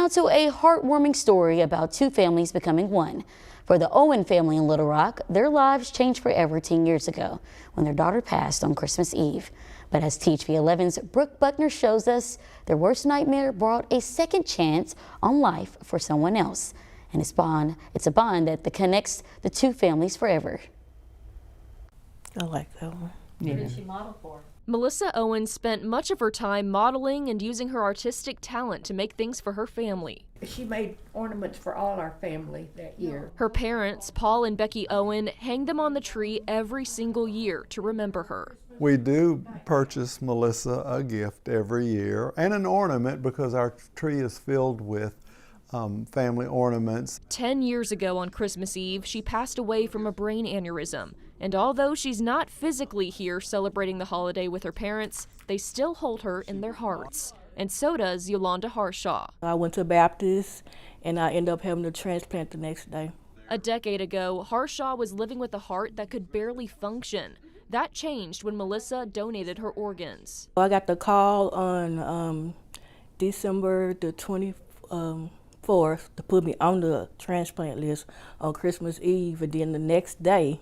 Now to a heartwarming story about two families becoming one. For the Owen family in Little Rock, their lives changed forever 10 years ago when their daughter passed on Christmas Eve. But as THV11's Brooke Buckner shows us, their worst nightmare brought a second chance on life for someone else. And it's a bond that connects the two families forever. I like that one. Yeah. Who did she model for? Melissa Owen spent much of her time modeling and using her artistic talent to make things for her family. She made ornaments for all our family that year. Her parents, Paul and Becky Owen, hang them on the tree every single year to remember her. We do purchase Melissa a gift every year and an ornament because our tree is filled with family ornaments. 10 years ago on Christmas Eve, she passed away from a brain aneurysm. And although she's not physically here celebrating the holiday with her parents, they still hold her in their hearts. And so does Yolanda Harshaw. I went to Baptist and I ended up having a transplant the next day. A decade ago, Harshaw was living with a heart that could barely function. That changed when Melissa donated her organs. I got the call on December the 24th to put me on the transplant list on Christmas Eve, and then the next day,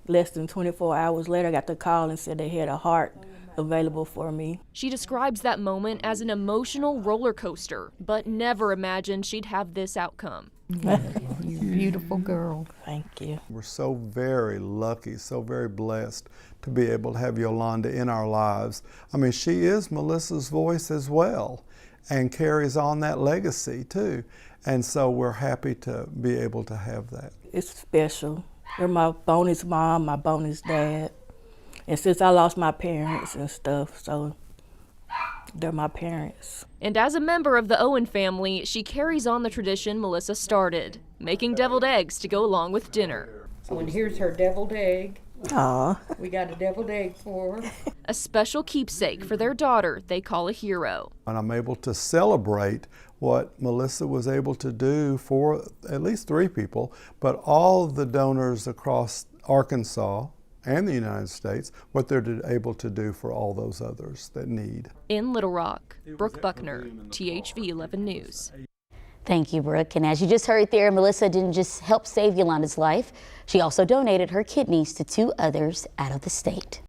less than 24 hours later, I got the call and said they had a heart available for me. She describes that moment as an emotional roller coaster, but never imagined she'd have this outcome. You beautiful girl. Thank you. We're so very lucky, so very blessed to be able to have Yolanda in our lives. I mean, she is Melissa's voice as well and carries on that legacy too. And so we're happy to be able to have that. It's special. They're my bonus mom, my bonus dad. And since I lost my parents and stuff, so they're my parents. And as a member of the Owen family, she carries on the tradition Melissa started, making deviled eggs to go along with dinner. So and here's her deviled egg. Aw. We got a deviled egg for her. A special keepsake for their daughter they call a hero. And I'm able to celebrate what Melissa was able to do for at least 3 people, but all the donors across Arkansas and the United States, what they're able to do for all those others that need. In Little Rock, Brooke Buckner, THV 11 News. Thank you, Brooke. And as you just heard there, Melissa didn't just help save Yolanda's life, she also donated her kidneys to 2 others out of the state.